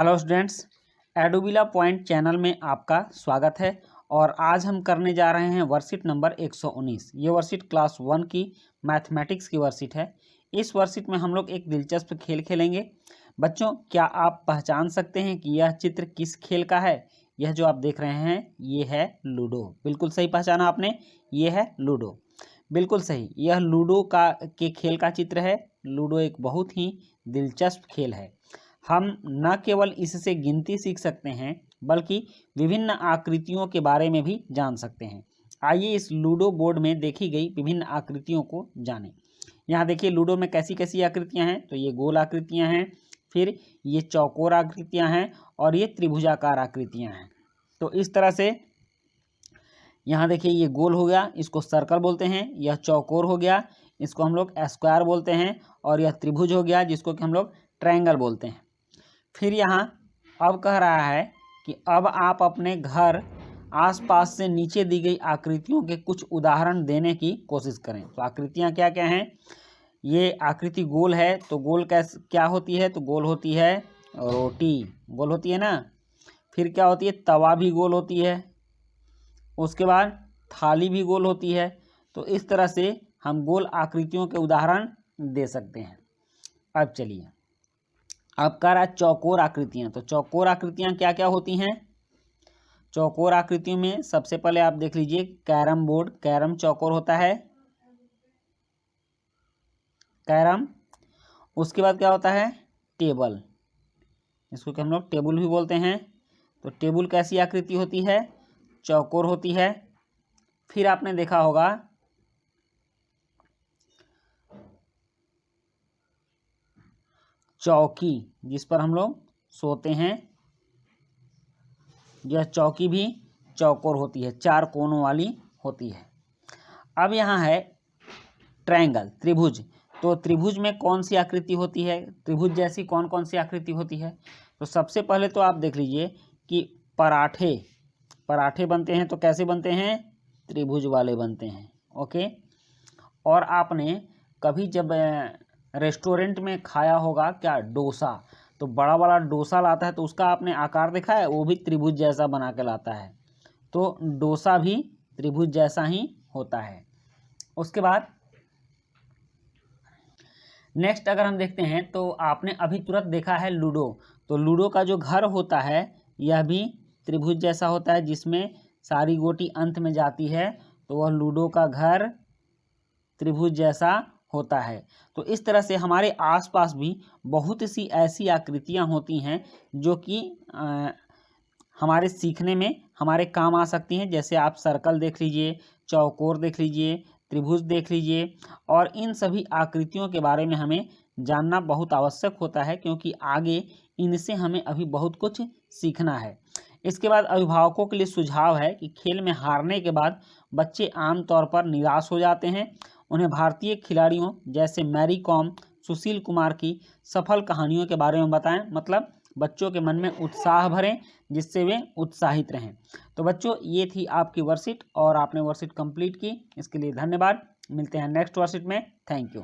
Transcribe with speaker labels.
Speaker 1: Hello students, एडोबिला point channel में आपका स्वागत है। और आज हम करने जा रहे हैं वर्कशीट नंबर 119। ये वर्कशीट क्लास 1 की मैथमेटिक्स की वर्कशीट है। इस वर्कशीट में हम लोग एक दिलचस्प खेल खेलेंगे। बच्चों, क्या आप पहचान सकते हैं कि यह चित्र किस खेल का है? यह जो आप देख रहे हैं ये है लूडो। बिल्कुल सही पहचाना आपने, ये है लूडो। बिल्कुल सही, यह लूडो के खेल का चित्र है। लूडो एक बहुत ही दिलचस्प खेल है। हम न केवल इससे गिनती सीख सकते हैं बल्कि विभिन्न आकृतियों के बारे में भी जान सकते हैं। आइए इस लूडो बोर्ड में देखी गई विभिन्न आकृतियों को जानें। यहाँ देखिए लूडो में कैसी कैसी आकृतियाँ हैं। तो ये गोल आकृतियाँ हैं, फिर ये चौकोर आकृतियाँ हैं और ये त्रिभुजाकार आकृतियाँ हैं। तो इस तरह से यहाँ देखिए ये गोल हो गया, इसको सर्कल बोलते हैं। यह चौकोर हो गया, इसको हम लोग स्क्वायर बोलते हैं। और यह त्रिभुज हो गया, जिसको कि हम लोग ट्रायंगल बोलते हैं। फिर यहाँ अब कह रहा है कि अब आप अपने घर आसपास से नीचे दी गई आकृतियों के कुछ उदाहरण देने की कोशिश करें। तो आकृतियाँ क्या क्या हैं? ये आकृति गोल है, तो गोल क्या होती है? तो गोल होती है रोटी, गोल होती है ना। फिर क्या होती है? तवा भी गोल होती है। उसके बाद थाली भी गोल होती है। तो इस तरह से हम गोल आकृतियों के उदाहरण दे सकते हैं। अब चलिए, अब कह रहा है चौकोर आकृतियाँ। तो चौकोर आकृतियाँ क्या क्या होती हैं? चौकोर आकृतियों में सबसे पहले आप देख लीजिए कैरम बोर्ड। कैरम चौकोर होता है, कैरम। उसके बाद क्या होता है? टेबल, इसको कि हम लोग टेबल भी बोलते हैं। तो टेबल कैसी आकृति होती है? चौकोर होती है। फिर आपने देखा होगा चौकी, जिस पर हम लोग सोते हैं, यह चौकी भी चौकोर होती है, चार कोनों वाली होती है। अब यहाँ है ट्रायंगल, त्रिभुज। तो त्रिभुज में कौन सी आकृति होती है? त्रिभुज जैसी कौन कौन सी आकृति होती है? तो सबसे पहले तो आप देख लीजिए कि पराठे, पराठे बनते हैं तो कैसे बनते हैं? त्रिभुज वाले बनते हैं। ओके। और आपने कभी जब रेस्टोरेंट में खाया होगा क्या? डोसा। तो बड़ा बड़ा डोसा लाता है तो उसका आपने आकार देखा है, वो भी त्रिभुज जैसा बना के लाता है। तो डोसा भी त्रिभुज जैसा ही होता है। उसके बाद नेक्स्ट अगर हम देखते हैं तो आपने अभी तुरंत देखा है लूडो। तो लूडो का जो घर होता है यह भी त्रिभुज जैसा होता है, जिसमें सारी गोटी अंत में जाती है। तो वह लूडो का घर त्रिभुज जैसा होता है। तो इस तरह से हमारे आसपास भी बहुत सी ऐसी आकृतियां होती हैं जो कि हमारे सीखने में हमारे काम आ सकती हैं। जैसे आप सर्कल देख लीजिए, चौकोर देख लीजिए, त्रिभुज देख लीजिए। और इन सभी आकृतियों के बारे में हमें जानना बहुत आवश्यक होता है, क्योंकि आगे इनसे हमें अभी बहुत कुछ सीखना है। इसके बाद अभिभावकों के लिए सुझाव है कि खेल में हारने के बाद बच्चे आमतौर पर निराश हो जाते हैं। उन्हें भारतीय खिलाड़ियों जैसे मैरी कॉम, सुशील कुमार की सफल कहानियों के बारे में बताएं। मतलब बच्चों के मन में उत्साह भरें, जिससे वे उत्साहित रहें। तो बच्चों, ये थी आपकी वर्कशीट और आपने वर्कशीट कंप्लीट की, इसके लिए धन्यवाद। मिलते हैं नेक्स्ट वर्कशीट में। Thank you.